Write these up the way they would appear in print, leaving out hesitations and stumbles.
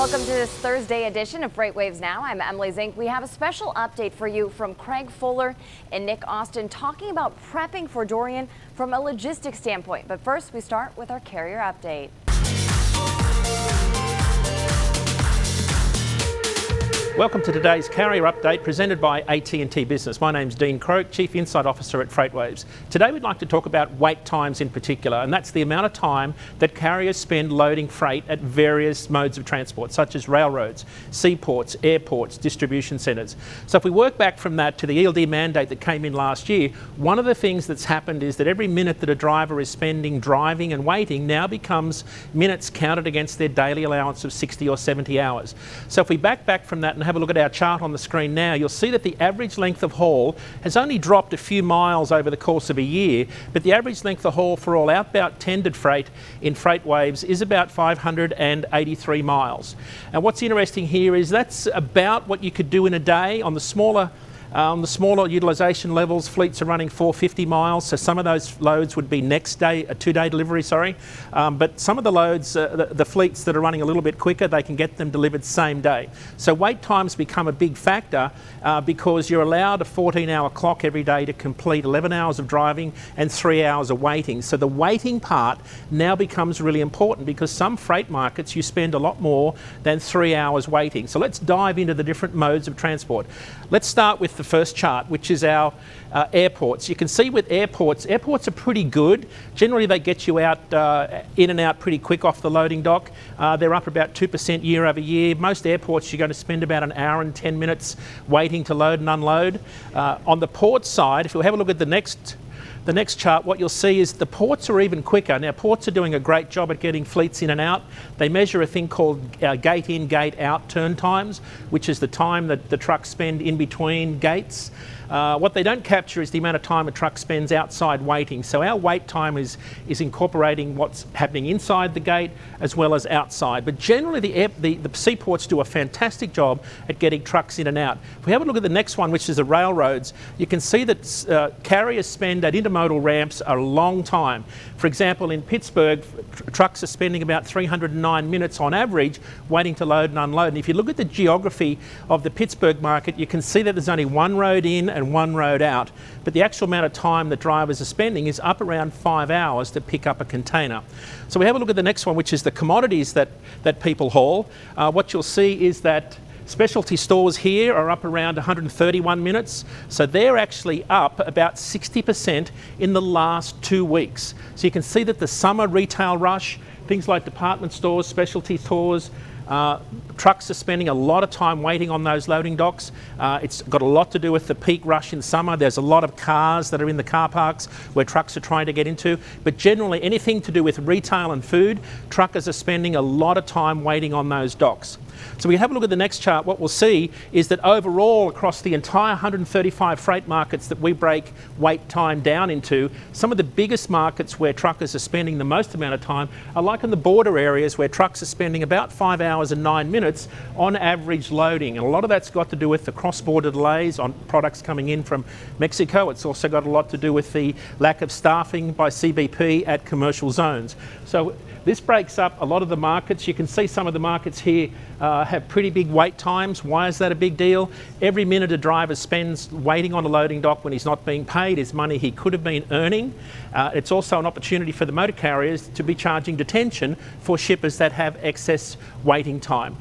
Welcome to this Thursday edition of FreightWaves Now. I'm Emily Zink. We have a special update for you from Craig Fuller and Nick Austin talking about prepping for Dorian from a logistics standpoint. But first, we start with our carrier update. Welcome to today's carrier update presented by AT&T Business. My name's Dean Croke, Chief Insight Officer at FreightWaves. Today we'd like to talk about wait times in particular, and that's the amount of time that carriers spend loading freight at various modes of transport, such as railroads, seaports, airports, distribution centres. So if we work back from that to the ELD mandate that came in last year, one of the things that's happened is that every minute that a driver is spending driving and waiting now becomes minutes counted against their daily allowance of 60 or 70 hours. So if we back from that and have a look at our chart on the screen now, you'll see that the average length of haul has only dropped a few miles over the course of a year, but the average length of haul for all outbound tendered freight in FreightWaves is about 583 miles. And what's interesting here is that's about what you could do in a day. On the smaller utilisation levels, fleets are running 450 miles, so some of those loads would be next day, a two-day delivery, but some of the loads, the fleets that are running a little bit quicker, they can get them delivered same day. So wait times become a big factor because you're allowed a 14-hour clock every day to complete 11 hours of driving and 3 hours of waiting. So the waiting part now becomes really important because some freight markets you spend a lot more than 3 hours waiting. So let's dive into the different modes of transport. Let's start with the first chart, which is our airports. You can see with airports are pretty good. Generally they get you out in and out pretty quick off the loading dock. They're up about 2% year over year. Most airports you're going to spend about an hour and 10 minutes waiting to load and unload. On the port side, if we have a look at the next chart, what you'll see is the ports are even quicker. Now, ports are doing a great job at getting fleets in and out. They measure a thing called gate in, gate out turn times, which is the time that the trucks spend in between gates. What they don't capture is the amount of time a truck spends outside waiting. So our wait time is incorporating what's happening inside the gate as well as outside. But generally the seaports do a fantastic job at getting trucks in and out. If we have a look at the next one, which is the railroads, you can see that carriers spend at intermodal ramps a long time. For example, in Pittsburgh, trucks are spending about 309 minutes on average waiting to load and unload. And if you look at the geography of the Pittsburgh market, you can see that there's only one road in and one road out, but the actual amount of time that drivers are spending is up around 5 hours to pick up a container. So we have a look at the next one, which is the commodities that people haul. What you'll see is that specialty stores here are up around 131 minutes, so they're actually up about 60% in the last 2 weeks. So you can see that the summer retail rush, things like department stores, specialty stores, trucks are spending a lot of time waiting on those loading docks. It's got a lot to do with the peak rush in summer. There's a lot of cars that are in the car parks where trucks are trying to get into. But generally, anything to do with retail and food, truckers are spending a lot of time waiting on those docks. So we have a look at the next chart. What we'll see is that overall, across the entire 135 freight markets that we break wait time down into, some of the biggest markets where truckers are spending the most amount of time are like in the border areas where trucks are spending about 5 hours and 9 minutes on average loading. And a lot of that's got to do with the cross-border delays on products coming in from Mexico. It's also got a lot to do with the lack of staffing by CBP at commercial zones. So this breaks up a lot of the markets. You can see some of the markets here have pretty big wait times. Why is that a big deal? Every minute a driver spends waiting on a loading dock when he's not being paid is money he could have been earning. It's also an opportunity for the motor carriers to be charging detention for shippers that have excess waiting time.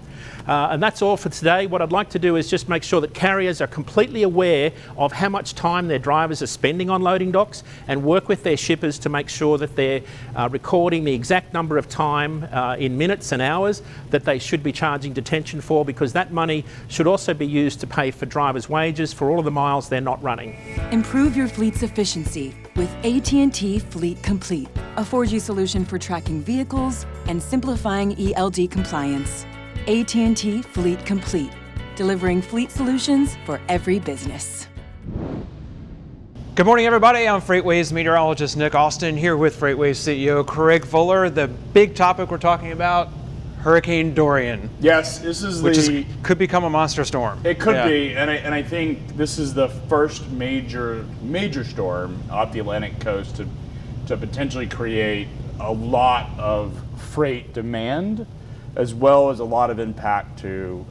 And that's all for today. What I'd like to do is just make sure that carriers are completely aware of how much time their drivers are spending on loading docks and work with their shippers to make sure that they're recording the exact number of time in minutes and hours that they should be charging detention for, because that money should also be used to pay for drivers' wages for all of the miles they're not running. Improve your fleet's efficiency with AT&T Fleet Complete, a 4G solution for tracking vehicles and simplifying ELD compliance. AT&T Fleet Complete, delivering fleet solutions for every business. Good morning, everybody. I'm FreightWaves meteorologist Nick Austin here with FreightWaves CEO Craig Fuller. The big topic we're talking about, Hurricane Dorian. Yes, this is could become a monster storm. It could be, and I think this is the first major storm off the Atlantic coast to potentially create a lot of freight demand as well as a lot of impact to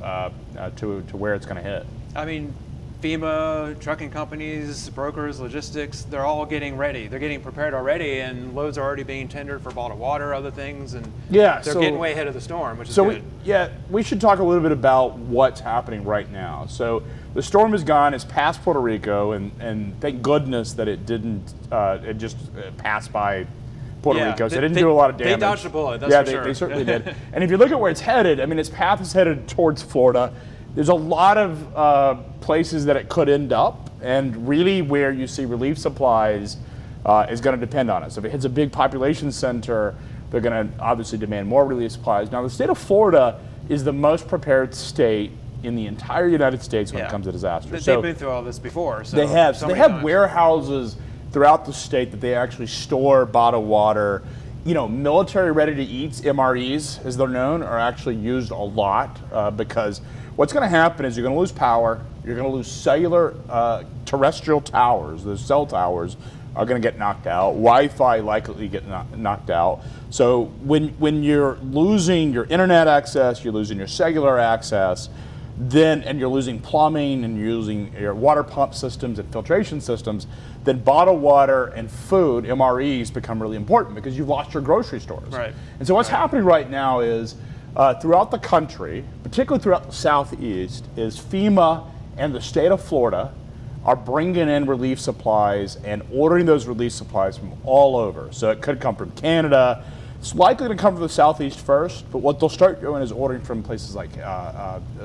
where it's going to hit. I mean, FEMA, trucking companies, brokers, logistics, they're all getting ready. They're getting prepared already, and loads are already being tendered for bottled water, other things, and they're getting way ahead of the storm, which is good. We should talk a little bit about what's happening right now. So the storm is gone, it's past Puerto Rico, and thank goodness that it didn't, it just passed by Puerto Rico, so it didn't do a lot of damage. They dodged a bullet, that's for sure. They certainly did. And if you look at where it's headed, I mean, its path is headed towards Florida. There's a lot of places that it could end up, and really where you see relief supplies is going to depend on it. So if it hits a big population center, they're going to obviously demand more relief supplies. Now, the state of Florida is the most prepared state in the entire United States when it comes to disasters. They've been through all this before. So they have. So they have warehouses throughout the state that they actually store bottled water. You know, military ready-to-eats, MREs, as they're known, are actually used a lot because what's going to happen is you're going to lose power, you're going to lose cellular terrestrial towers, those cell towers are going to get knocked out, Wi-Fi likely get knocked out. So when you're losing your internet access, you're losing your cellular access, and you're losing plumbing and you're losing your water pump systems and filtration systems, then bottled water and food, MREs, become really important because you've lost your grocery stores. Right. And so what's happening right now is throughout the country, particularly throughout the Southeast, is FEMA and the state of Florida are bringing in relief supplies and ordering those relief supplies from all over. So it could come from Canada. It's likely to come from the Southeast first, but what they'll start doing is ordering from places like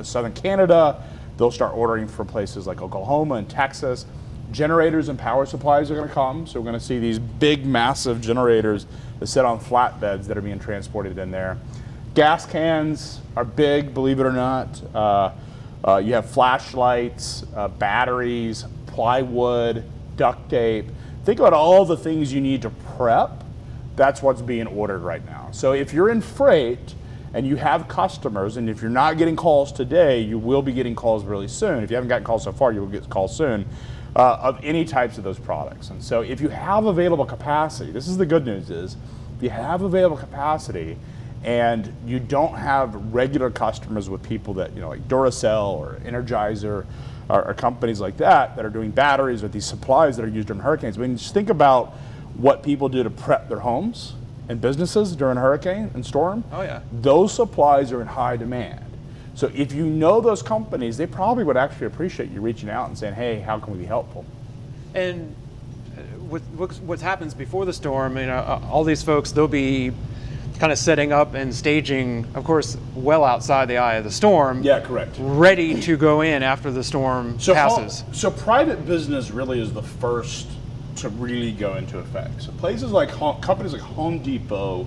southern Canada. They'll start ordering from places like Oklahoma and Texas. Generators and power supplies are going to come, so we're going to see these big, massive generators that sit on flatbeds that are being transported in there. Gas cans are big, believe it or not. You have flashlights, batteries, plywood, duct tape. Think about all the things you need to prep. That's what's being ordered right now. So if you're in freight and you have customers, and if you're not getting calls today, you will be getting calls really soon. If you haven't gotten calls so far, you will get calls soon of any types of those products. And so if you have available capacity, this is the good news is, if you have available capacity and you don't have regular customers with people that, you know, like Duracell or Energizer or companies like that are doing batteries or these supplies that are used during hurricanes. I mean, just think about what people do to prep their homes and businesses during a hurricane and storm. Oh yeah. Those supplies are in high demand. So if you know those companies, they probably would actually appreciate you reaching out and saying, hey, how can we be helpful? And what happens before the storm, you know, all these folks, they'll be kind of setting up and staging, of course, well outside the eye of the storm. Yeah, correct. Ready to go in after the storm passes. So private business really is the first to really go into effect. So places like companies like Home Depot,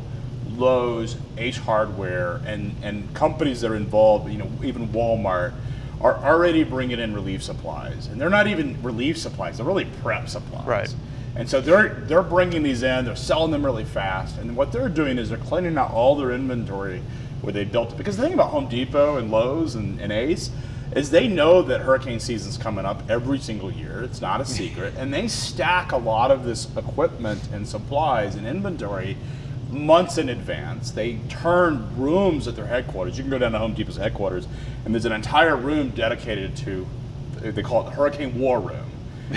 Lowe's, Ace Hardware, and companies that are involved, you know, even Walmart, are already bringing in relief supplies. And they're not even relief supplies, they're really prep supplies. Right. And so they're bringing these in, they're selling them really fast, and what they're doing is they're cleaning out all their inventory where they built it. Because the thing about Home Depot and Lowe's and Ace is they know that hurricane season's coming up every single year. It's not a secret. And they stack a lot of this equipment and supplies and inventory months in advance. They turn rooms at their headquarters. You can go down to Home Depot's headquarters, and there's an entire room dedicated to, they call it the Hurricane War Room.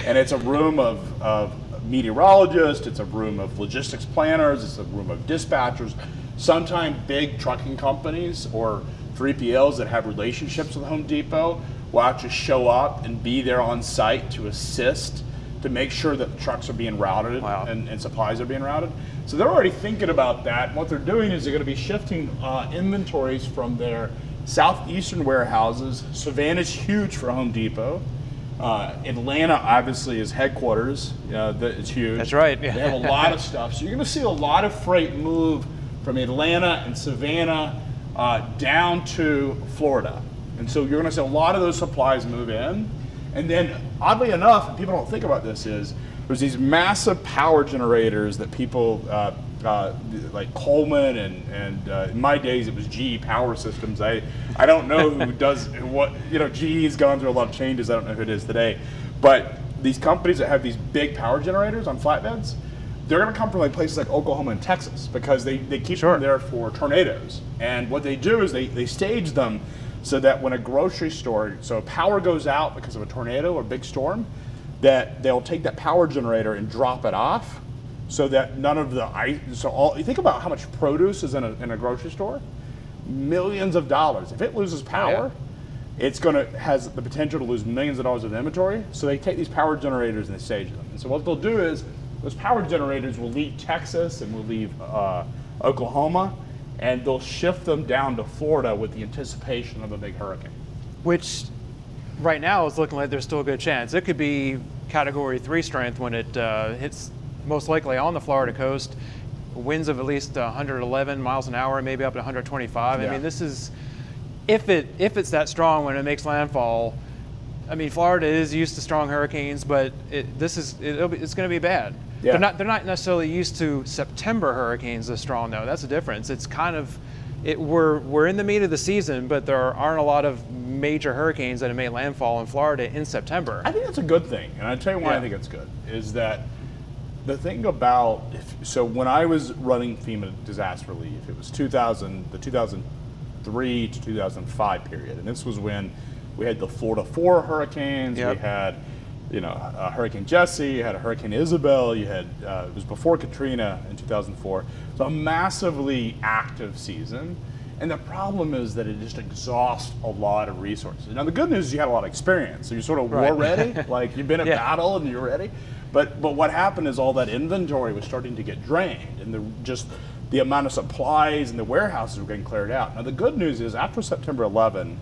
And it's a room of meteorologists, it's a room of logistics planners, it's a room of dispatchers. Sometimes big trucking companies or 3PLs that have relationships with Home Depot will actually show up and be there on site to assist, to make sure that the trucks are being routed. Wow. and supplies are being routed. So they're already thinking about that. And what they're doing is they're going to be shifting inventories from their southeastern warehouses. Savannah's huge for Home Depot. Atlanta obviously is headquarters. It's huge. That's right. They have a lot of stuff. So you're going to see a lot of freight move from Atlanta and Savannah down to Florida. And so you're going to see a lot of those supplies move in. And then, oddly enough, and people don't think about this, is there's these massive power generators that people, like Coleman and in my days it was GE Power Systems. I don't know who does what, GE's gone through a lot of changes. I don't know who it is today. But these companies that have these big power generators on flatbeds, they're going to come from like places like Oklahoma and Texas because they keep them there for tornadoes. And what they do is they stage them so that when a grocery store, so power goes out because of a tornado or big storm, that they'll take that power generator and drop it off so that none of the ice, you think about how much produce is in a grocery store, millions of dollars. If it loses power, it's has the potential to lose millions of dollars of inventory. So they take these power generators and they stage them. And so what they'll do is those power generators will leave Texas and will leave Oklahoma, and they'll shift them down to Florida with the anticipation of a big hurricane. Which right now is looking like there's still a good chance. It could be Category 3 strength when it hits most likely on the Florida coast. Winds of at least 111 miles an hour, maybe up to 125. I mean, this is, if it's that strong when it makes landfall, I mean, Florida is used to strong hurricanes, but it's going to be bad. Yeah. They're not necessarily used to September hurricanes this strong, though. That's the difference. It's kind of, we're in the meat of the season, but there aren't a lot of major hurricanes that have made landfall in Florida in September. I think that's a good thing, and I'll tell you why I think it's good, is that the thing about, so when I was running FEMA disaster relief, it was the 2003 to 2005 period, and this was when we had the Florida 4 hurricanes, we had Hurricane Jesse, you had a Hurricane Isabel, you had, it was before Katrina in 2004. So a massively active season. And the problem is that it just exhausts a lot of resources. Now the good news is you had a lot of experience. So you're sort of war ready, like you've been at battle and you're ready. But what happened is all that inventory was starting to get drained, and the amount of supplies and the warehouses were getting cleared out. Now the good news is after September 11,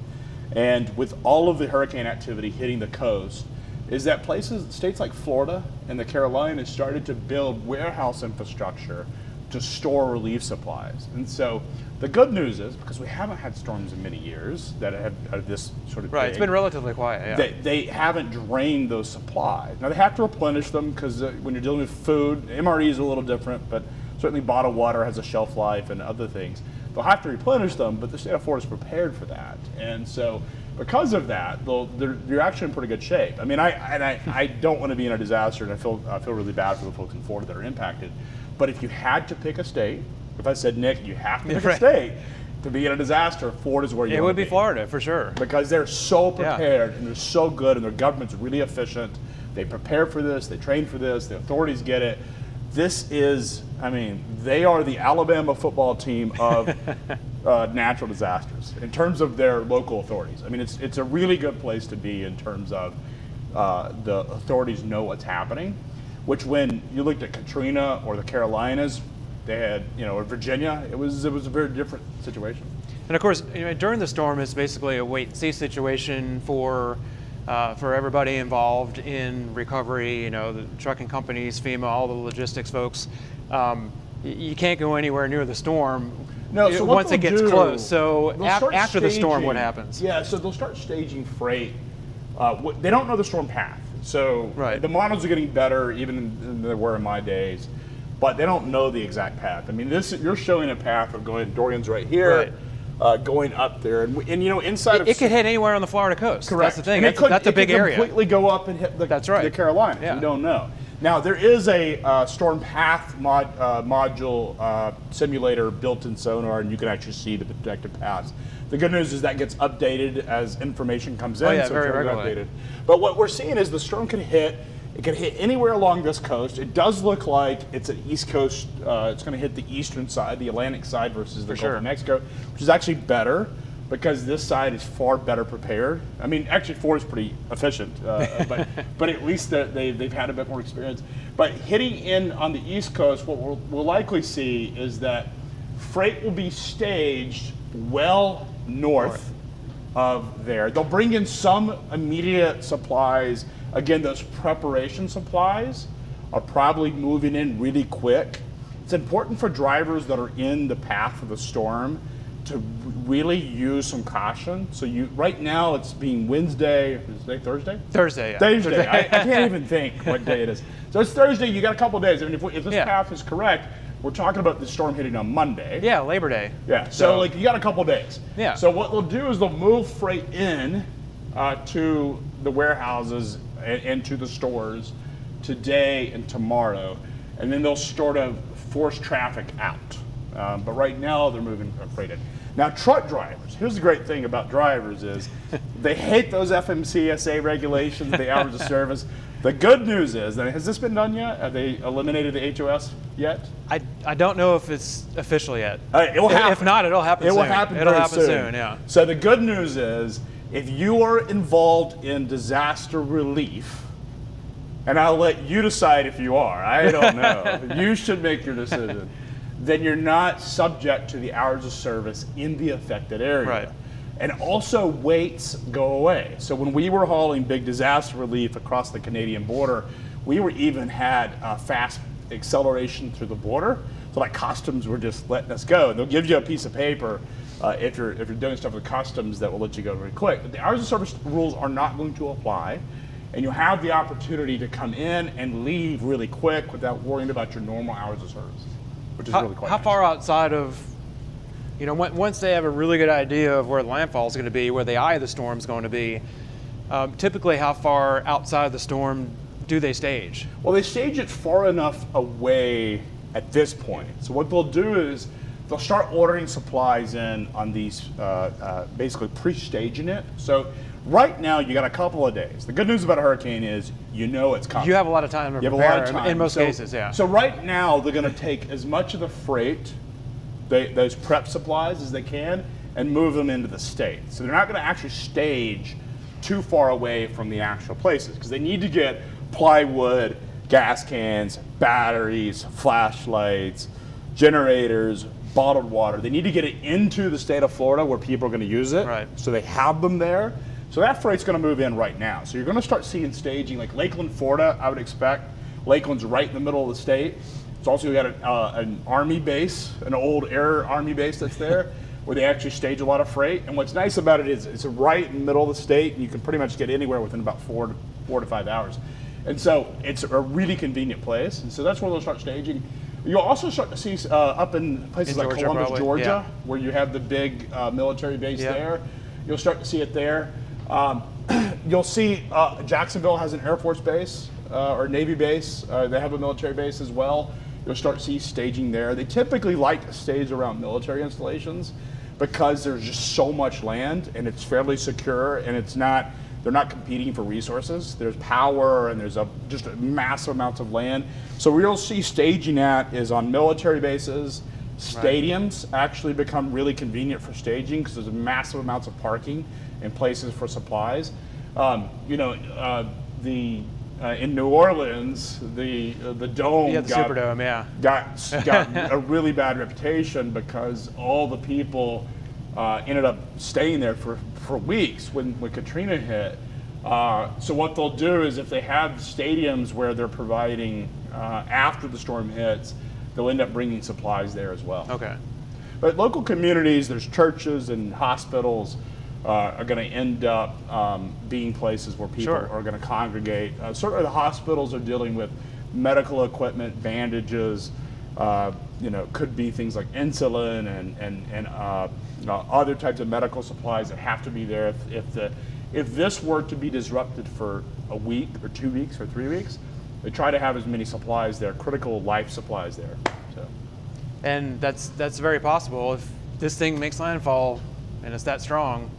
and with all of the hurricane activity hitting the coast, is that states like Florida and the Carolinas started to build warehouse infrastructure to store relief supplies. And so the good news is, because we haven't had storms in many years that have this sort of big, it's been relatively quiet, they haven't drained those supplies. Now they have to replenish them because when you're dealing with food, MRE is a little different, but certainly bottled water has a shelf life and other things. They'll have to replenish them, but the state of Florida is prepared for that. And so because of that, you're actually in pretty good shape. I mean, I don't want to be in a disaster, and I feel really bad for the folks in Florida that are impacted. But if you had to pick a state, if I said, Nick, you have to pick a state to be in a disaster, Florida's where you want to be. It would be Florida, for sure. Because they're so prepared, and they're so good, and their government's really efficient. They prepare for this, they train for this, the authorities get it. This is, I mean, they are the Alabama football team of natural disasters in terms of their local authorities. I mean, it's a really good place to be in terms of the authorities know what's happening, which when you looked at Katrina or the Carolinas, they had, or Virginia, it was a very different situation. And of course, during the storm, it's basically a wait-and-see situation for everybody involved in recovery, the trucking companies, FEMA, all the logistics folks. You can't go anywhere near the storm once it gets close. So after the storm, what happens? Yeah, so they'll start staging freight. They don't know the storm path. So the models are getting better even than they were in my days, but they don't know the exact path. I mean, you're showing a path of going, Dorian's right here. Going up there, and inside of it could hit anywhere on the Florida coast. Correct. That's the thing. That's a big area. It could completely go up and hit the Carolinas. Yeah. You don't know. Now there is a storm path module simulator built in sonar, and you can actually see the projected paths. The good news is that gets updated as information comes in. So very regularly. Updated. But what we're seeing is the storm can hit. It can hit anywhere along this coast. It does look like it's an East Coast. It's going to hit the eastern side, the Atlantic side versus the Gulf of Mexico, which is actually better because this side is far better prepared. I mean, actually, Florida's pretty efficient, but at least they've had a bit more experience. But hitting in on the East Coast, what we'll likely see is that freight will be staged well north of there. They'll bring in some immediate supplies. Again, those preparation supplies are probably moving in really quick. It's important for drivers that are in the path of the storm to really use some caution. So right now it's being Wednesday, Thursday? Thursday, yeah. Thursday. I can't even think what day it is. So it's Thursday, you got a couple of days. I mean, if this path is correct, we're talking about the storm hitting on Monday. Yeah, Labor Day. Yeah, so you got a couple of days. Yeah. So what they'll do is they'll move freight in to the warehouses and to the stores today and tomorrow. and then they'll sort of force traffic out. But right now they're moving freight in. Now truck drivers, here's the great thing about drivers is they hate those FMCSA regulations, the hours of service. The good news is, has this been done yet? Have they eliminated the HOS yet? I don't know if it's official yet. It will happen. If not, it'll happen soon. It will happen very soon, yeah. So the good news is, if you are involved in disaster relief, and I'll let you decide if you are, I don't know, you should make your decision, then you're not subject to the hours of service in the affected area. Right. And also waits go away. So when we were hauling big disaster relief across the Canadian border, we were even had fast acceleration through the border. So like customs were just letting us go. And they'll give you a piece of paper if you're doing stuff with customs that will let you go very quick. But the hours of service rules are not going to apply. And you'll have the opportunity to come in and leave really quick without worrying about your normal hours of service, which is really quite How nice. far outside of, once they have a really good idea of where the landfall is going to be, where the eye of the storm is going to be, typically how far outside the storm do they stage? Well, they stage it far enough away at this point. So what they'll do is they'll start ordering supplies in on these, basically pre-staging it. So right now you got a couple of days. The good news about a hurricane is it's coming. You have a lot of time to prepare. You have a lot of time. In most cases, yeah. So right now they're going to take as much of the freight, those prep supplies as they can, and move them into the state. So they're not going to actually stage too far away from the actual places because they need to get plywood, gas cans, batteries, flashlights, generators, bottled water. They need to get it into the state of Florida where people are going to use it. Right. So they have them there. So that freight's going to move in right now. So you're going to start seeing staging like Lakeland, Florida, I would expect. Lakeland's right in the middle of the state. It's also got an army base, an old air army base that's there, where they actually stage a lot of freight. And what's nice about it is it's right in the middle of the state, and you can pretty much get anywhere within about 4 to 5 hours. And so it's a really convenient place. And so that's where they'll start staging. You'll also start to see up in places like Georgia, Columbus, probably. Georgia, Yeah. where you have the big military base Yeah. there. You'll start to see it there. You'll see Jacksonville has an Air Force base or Navy base. They have a military base as well. You'll start to see staging there. They typically like to stage around military installations because there's just so much land and it's fairly secure and they're not competing for resources. There's power and there's just massive amounts of land. So where you'll see staging at is on military bases. Stadiums actually become really convenient for staging because there's massive amounts of parking and places for supplies. In New Orleans, the dome got a really bad reputation because all the people ended up staying there for weeks when Katrina hit. So what they'll do is if they have stadiums where they're providing after the storm hits, they'll end up bringing supplies there as well. Okay. But local communities, there's churches and hospitals are going to end up being places where people are going to congregate. Certainly the hospitals are dealing with medical equipment, bandages, could be things like insulin and other types of medical supplies that have to be there. If this were to be disrupted for a week or 2 weeks or 3 weeks, they try to have as many supplies there, critical life supplies there. So. And that's very possible. If this thing makes landfall and it's that strong,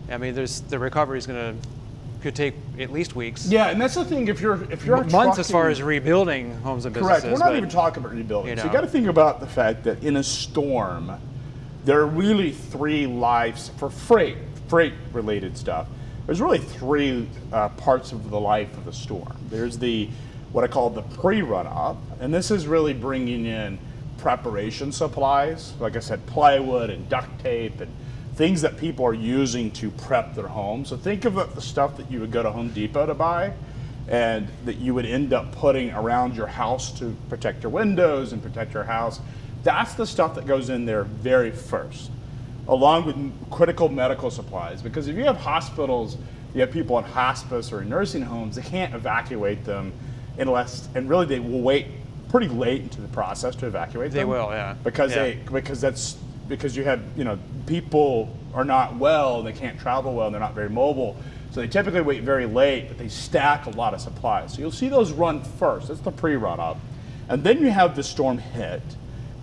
I mean, the recovery could take at least weeks. Yeah, and that's the thing. If you're months as far as rebuilding homes and businesses. Correct. We're not even talking about rebuilding. So you got to think about the fact that in a storm, there are really 3 lives for freight-related stuff. There's really 3 parts of the life of the storm. There's what I call the pre-run-up, and this is really bringing in preparation supplies. Like I said, plywood and duct tape and things that people are using to prep their home. So think of the stuff that you would go to Home Depot to buy and that you would end up putting around your house to protect your windows and protect your house. That's the stuff that goes in there very first, along with critical medical supplies. Because if you have hospitals, you have people in hospice or in nursing homes, they can't evacuate them and really they will wait pretty late into the process to evacuate them. They will, yeah. Because you have, people are not well, they can't travel well, and they're not very mobile. So they typically wait very late, but they stack a lot of supplies. So you'll see those run first. That's the pre-run up. And then you have the storm hit,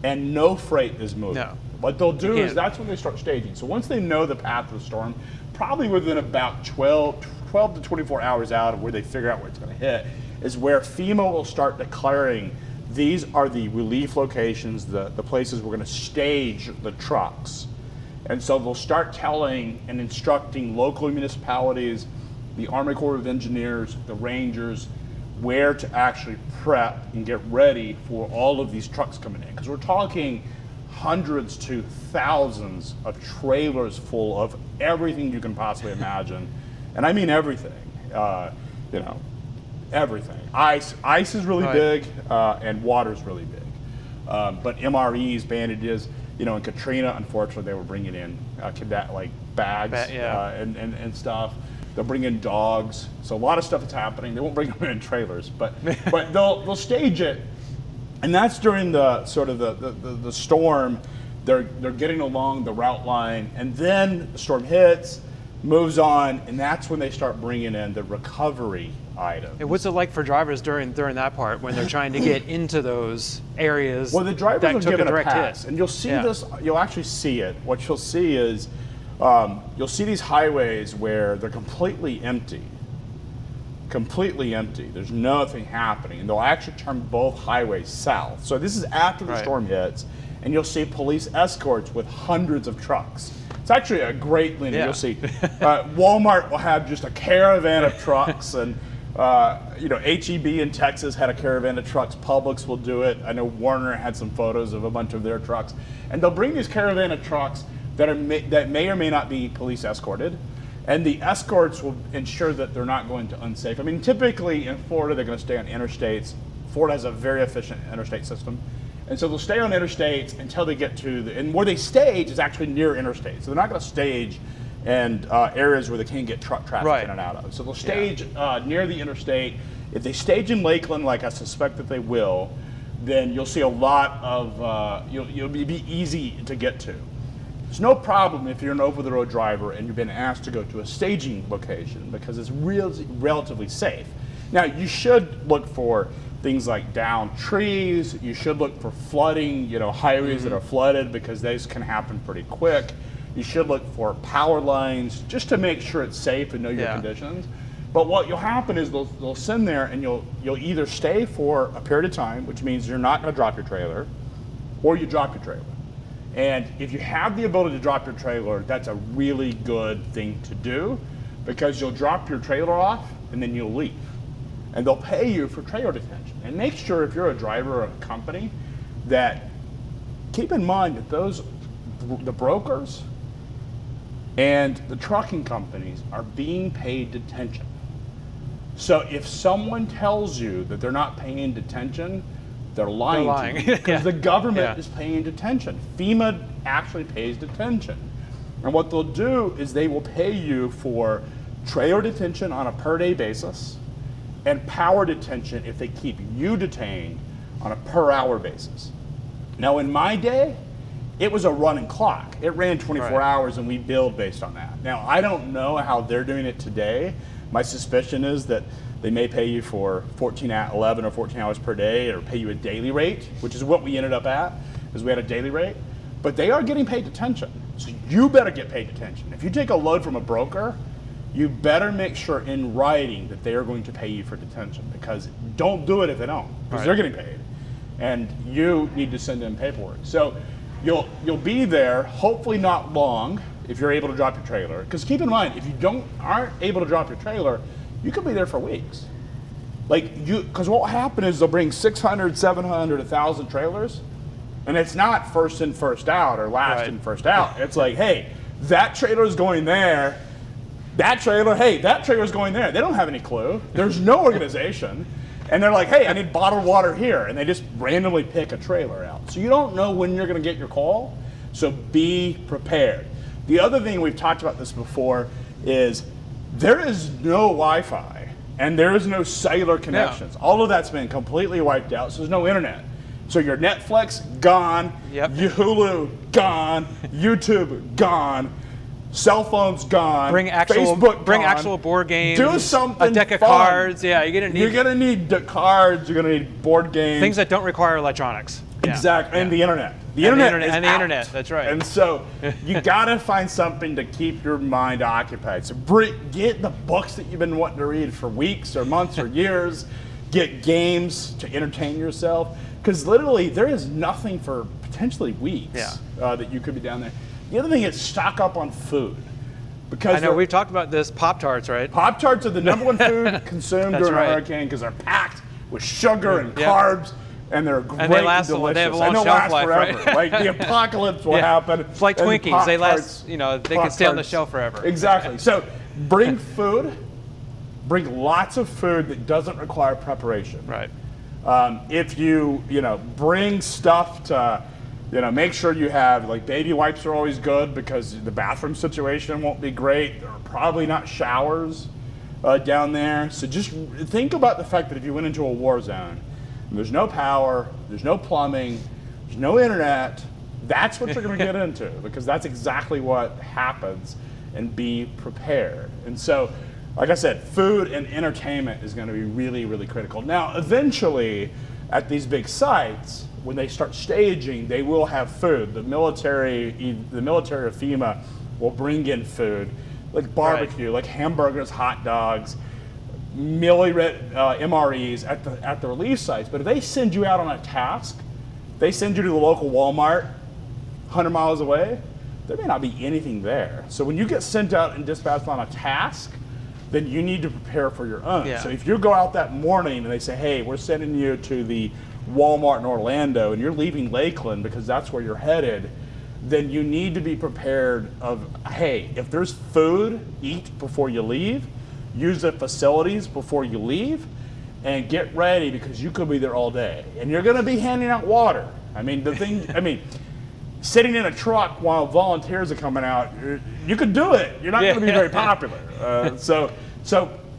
and no freight is moving. No. What they'll do is that's when they start staging. So once they know the path of the storm, probably within about 12 to 24 hours out of where they figure out where it's going to hit, is where FEMA will start declaring these are the relief locations, the places we're going to stage the trucks. And so they'll start telling and instructing local municipalities, the Army Corps of Engineers, the Rangers, where to actually prep and get ready for all of these trucks coming in. Because we're talking hundreds to thousands of trailers full of everything you can possibly imagine. And I mean everything, you know, everything. Ice is really big, and water's really big. But MREs, bandages, you know, in Katrina, unfortunately, they were bringing in like bags and stuff. They'll bring in dogs. So a lot of stuff is happening. They won't bring them in trailers, but they'll stage it. And that's during the sort of the storm. They're getting along the route line, and then the storm hits, moves on, and that's when they start bringing in the recovery items. And what's it like for drivers during that part when they're trying to get into those areas? Well, the drivers that are took given a direct pass, hit. and you'll see this. You'll actually see it. What you'll see is you'll see these highways where they're completely empty. Completely empty. There's nothing happening, and they'll actually turn both highways south. So this is after the storm hits, and you'll see police escorts with hundreds of trucks. It's actually a great linear. You'll see Walmart will have just a caravan of trucks, and you know, HEB in Texas had a caravan of trucks. Publix will do it. I know Warner had some photos of a bunch of their trucks, and they'll bring these caravan of trucks that may or may not be police escorted. And the escorts will ensure that they're not going to unsafe. I mean, typically in Florida, they're going to stay on interstates. Florida has a very efficient interstate system. And so they'll stay on interstates until they get to and where they stage is actually near interstates. So they're not going to stage in areas where they can't get truck traffic in and out of. So they'll stage near the interstate. If they stage in Lakeland, like I suspect that they will, then you'll see a lot of, you'll be easy to get to. It's no problem if you're an over-the-road driver and you've been asked to go to a staging location because it's relatively safe. Now, you should look for things like downed trees. You should look for flooding, you know, highways that are flooded because those can happen pretty quick. You should look for power lines just to make sure it's safe and know your conditions. But what will happen is they'll send there and you'll either stay for a period of time, which means you're not going to drop your trailer, or you drop your trailer. And if you have the ability to drop your trailer, that's a really good thing to do because you'll drop your trailer off and then you'll leave. And they'll pay you for trailer detention. And make sure if you're a driver of a company that keep in mind that the brokers and the trucking companies are being paid detention. So if someone tells you that they're not paying detention, they're lying to you because the government is paying detention. FEMA actually pays detention. And what they'll do is they will pay you for trailer detention on a per day basis and power detention if they keep you detained on a per hour basis. Now in my day, it was a running clock. It ran 24 hours and we billed based on that. Now I don't know how they're doing it today. My suspicion is that they may pay you for 11 or 14 hours per day or pay you a daily rate, which is what we ended up at, is we had a daily rate. But they are getting paid detention. So you better get paid detention. If you take a load from a broker, you better make sure in writing that they are going to pay you for detention because don't do it if they don't, because they're getting paid. And you need to send in paperwork. So you'll be there, hopefully not long, if you're able to drop your trailer. Because keep in mind, if you aren't able to drop your trailer, you could be there for weeks. Because what will happen is they'll bring 600, 700, 1,000 trailers, and it's not first in, first out, or last in, first out. It's like, hey, that trailer is going there. That trailer, hey, that trailer is going there. They don't have any clue. There's no organization. And they're like, hey, I need bottled water here. And they just randomly pick a trailer out. So you don't know when you're going to get your call. So be prepared. The other thing, we've talked about this before, is there is no Wi-Fi and there is no cellular connections. All of that's been completely wiped out, so there's no internet. So your Netflix, gone. Your Hulu, gone. YouTube, gone. Cell phone's gone. Bring actual, Facebook bring gone. actual board games. Do something A deck of fun. cards. Yeah, you're gonna need the cards. You're gonna need board games. things that don't require electronics. Exactly, and the internet. The internet. That's right. And so you gotta find something to keep your mind occupied. So get the books that you've been wanting to read for weeks or months or years. Get games to entertain yourself, because literally there is nothing for potentially weeks that you could be down there. The other thing is stock up on food. Because I know we've talked about this. Pop-Tarts, right? Pop-Tarts are the number one food consumed during a hurricane because they're packed with sugar and carbs, and they're great and delicious. They have a long shelf life, forever. right? Like the apocalypse will happen. It's like Twinkies. They last, they can stay on the shelf forever. Exactly. So bring food. Bring lots of food that doesn't require preparation. Right. If you bring stuff to, make sure you have, like, baby wipes are always good because the bathroom situation won't be great. There are probably not showers down there. So just think about the fact that if you went into a war zone, and there's no power, there's no plumbing, there's no internet, that's what you're going to get into, because that's exactly what happens. And be prepared. And so, like I said, food and entertainment is going to be really, really critical. Now, eventually, at these big sites, when they start staging, they will have food. The military of FEMA will bring in food, like barbecue, like hamburgers, hot dogs, MREs at the relief sites. But if they send you out on a task, they send you to the local Walmart 100 miles away, there may not be anything there. So when you get sent out and dispatched on a task, then you need to prepare for your own. Yeah. So if you go out that morning and they say, hey, we're sending you to the Walmart in Orlando and you're leaving Lakeland because that's where you're headed, then you need to be prepared of, hey, if there's food, eat before you leave, use the facilities before you leave, and get ready because you could be there all day. And you're gonna be handing out water. Sitting in a truck while volunteers are coming out, you could do it. You're not going to be very popular. So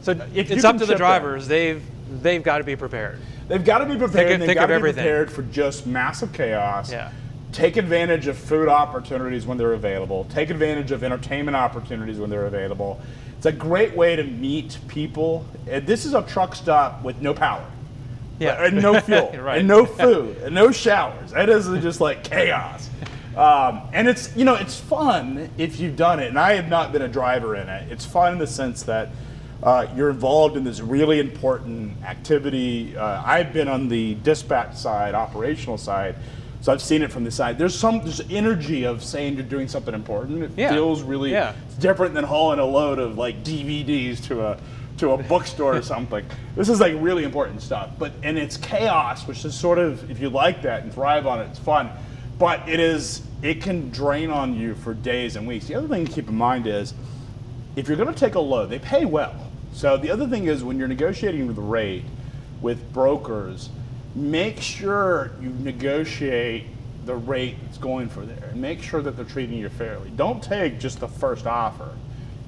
if it's up to the drivers. They've got to be prepared. They've got to be prepared. They've got to be everything. Prepared for just massive chaos. Yeah. Take advantage of food opportunities when they're available. Take advantage of entertainment opportunities when they're available. It's a great way to meet people. This is a truck stop with no power. Yeah. And no fuel, right. and no food, and no showers. It is just like chaos. And it's fun if you've done it. And I have not been a driver in it. It's fun in the sense that you're involved in this really important activity. I've been on the dispatch side, operational side, so I've seen it from the side. There's energy of saying you're doing something important. It feels really it's different than hauling a load of like DVDs to a bookstore or something. This is like really important stuff. And it's chaos, which is sort of, if you like that and thrive on it, it's fun. But it can drain on you for days and weeks. The other thing to keep in mind is, if you're going to take a load, they pay well. So the other thing is, when you're negotiating with the rate with brokers, make sure you negotiate the rate that's going for there, and make sure that they're treating you fairly. Don't take just the first offer.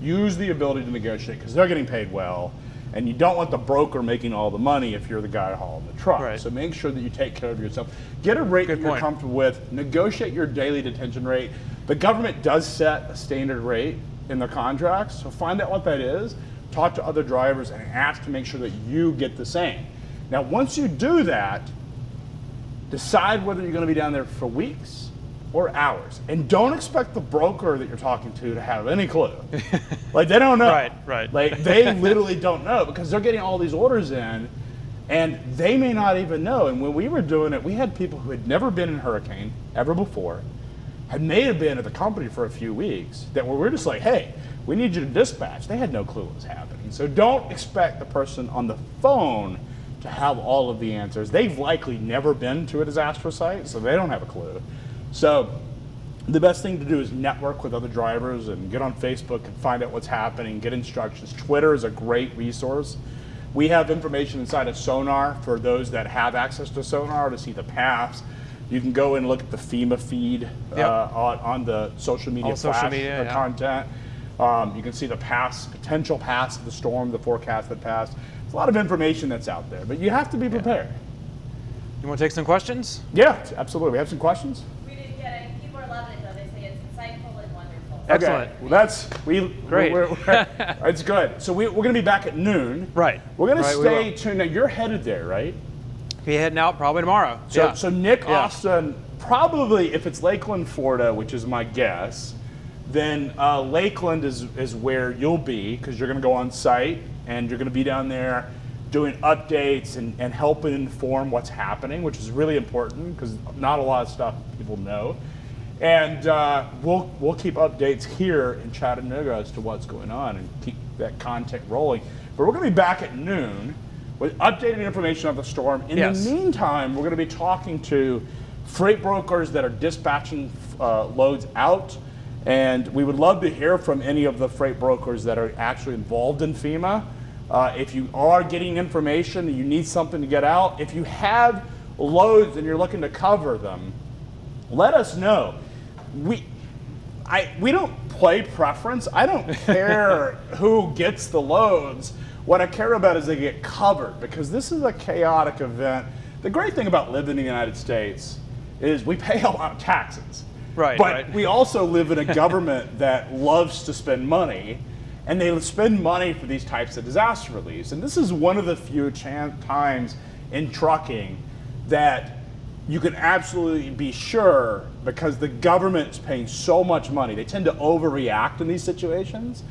Use the ability to negotiate, because they're getting paid well, and you don't want the broker making all the money if you're the guy hauling the truck. Right. So make sure that you take care of yourself. Get a rate that you're comfortable with. Negotiate your daily detention rate. The government does set a standard rate in their contracts, so find out what that is. Talk to other drivers and ask to make sure that you get the same. Now, once you do that, decide whether you're going to be down there for weeks or hours. And don't expect the broker that you're talking to have any clue. Like, they don't know. Right. Like, they literally don't know, because they're getting all these orders in, and they may not even know. And when we were doing it, we had people who had never been in a hurricane ever before, may have been at the company for a few weeks, that we're just like, hey, we need you to dispatch. They had no clue what was happening. So don't expect the person on the phone to have all of the answers. They've likely never been to a disaster site, so they don't have a clue. So the best thing to do is network with other drivers and get on Facebook and find out what's happening, get instructions. Twitter is a great resource. We have information inside of Sonar for those that have access to Sonar to see the paths. You can go and look at the FEMA feed on the social media content. You can see the potential paths of the storm, the forecasted paths. There's a lot of information that's out there, but you have to be prepared. You want to take some questions? Yeah, absolutely. We have some questions? We didn't get it. People are loving it, though. They say it's insightful and wonderful. Excellent. Okay. Well, that's great. It's good. So we're going to be back at noon. Right. We're going to stay tuned. Now you're headed there, right? Be heading out probably tomorrow. So Nick Austin, probably if it's Lakeland, Florida, which is my guess, then Lakeland is where you'll be, because you're going to go on site and you're going to be down there doing updates and helping inform what's happening, which is really important because not a lot of stuff people know. And we'll keep updates here in Chattanooga as to what's going on and keep that content rolling. But we're going to be back at noon with updated information of the storm. In the meantime, we're going to be talking to freight brokers that are dispatching loads out. And we would love to hear from any of the freight brokers that are actually involved in FEMA. If you are getting information and you need something to get out, if you have loads and you're looking to cover them, let us know. We don't play preference. I don't care who gets the loads. What I care about is they get covered, because this is a chaotic event. The great thing about living in the United States is we pay a lot of taxes. Right. But we also live in a government that loves to spend money, and they spend money for these types of disaster reliefs. And this is one of the few times in trucking that you can absolutely be sure, because the government is paying so much money. They tend to overreact in these situations.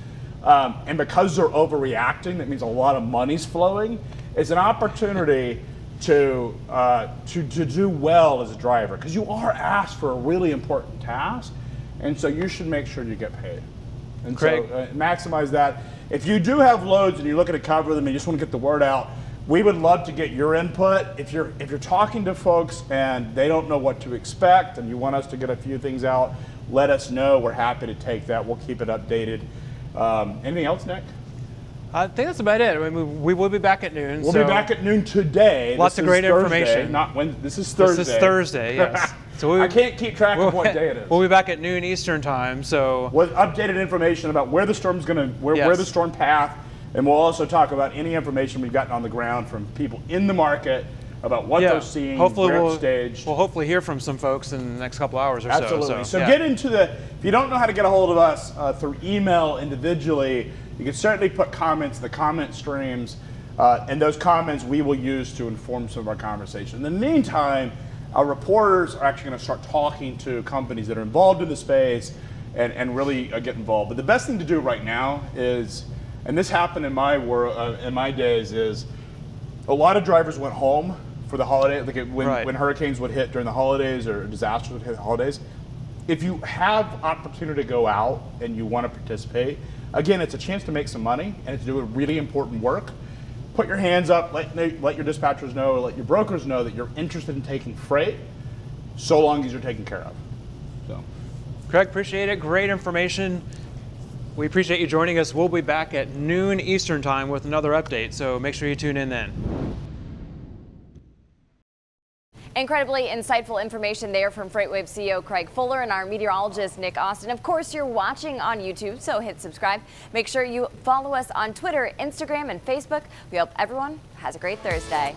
And because they're overreacting, that means a lot of money's flowing. It's an opportunity to do well as a driver, because you are asked for a really important task, and so you should make sure you get paid. And Craig, so maximize that. If you do have loads and you're looking to cover them and you just want to get the word out, we would love to get your input. If you're talking to folks and they don't know what to expect and you want us to get a few things out, let us know. We're happy to take that. We'll keep it updated. Anything else, Nick? I think that's about it. I mean, we will be back at noon. We'll be back at noon today. Lots of great information. Not Wednesday. This is Thursday. This is Thursday, yes. So I can't keep track of what day it is. We'll be back at noon Eastern time. So with updated information about where the storm's where the storm path, and we'll also talk about any information we've gotten on the ground from people in the market about what they're seeing. Hopefully where it's staged. We'll hopefully hear from some folks in the next couple hours or so. Absolutely. So get into the. If you don't know how to get a hold of us through email individually, you can certainly put comments in the comment streams, and those comments we will use to inform some of our conversation. In the meantime, our reporters are actually going to start talking to companies that are involved in the space and really get involved. But the best thing to do right now is, and this happened in my world, in my days, is a lot of drivers went home for the holiday, like when hurricanes would hit during the holidays or disasters would hit the holidays. If you have opportunity to go out and you want to participate, again, it's a chance to make some money and to do a really important work. Put your hands up, let your dispatchers know, or let your brokers know that you're interested in taking freight, so long as you're taken care of. So, Craig, appreciate it. Great information. We appreciate you joining us. We'll be back at noon Eastern time with another update, so make sure you tune in then. Incredibly insightful information there from FreightWaves CEO Craig Fuller and our meteorologist Nick Austin. Of course, you're watching on YouTube, so hit subscribe. Make sure you follow us on Twitter, Instagram, and Facebook. We hope everyone has a great Thursday.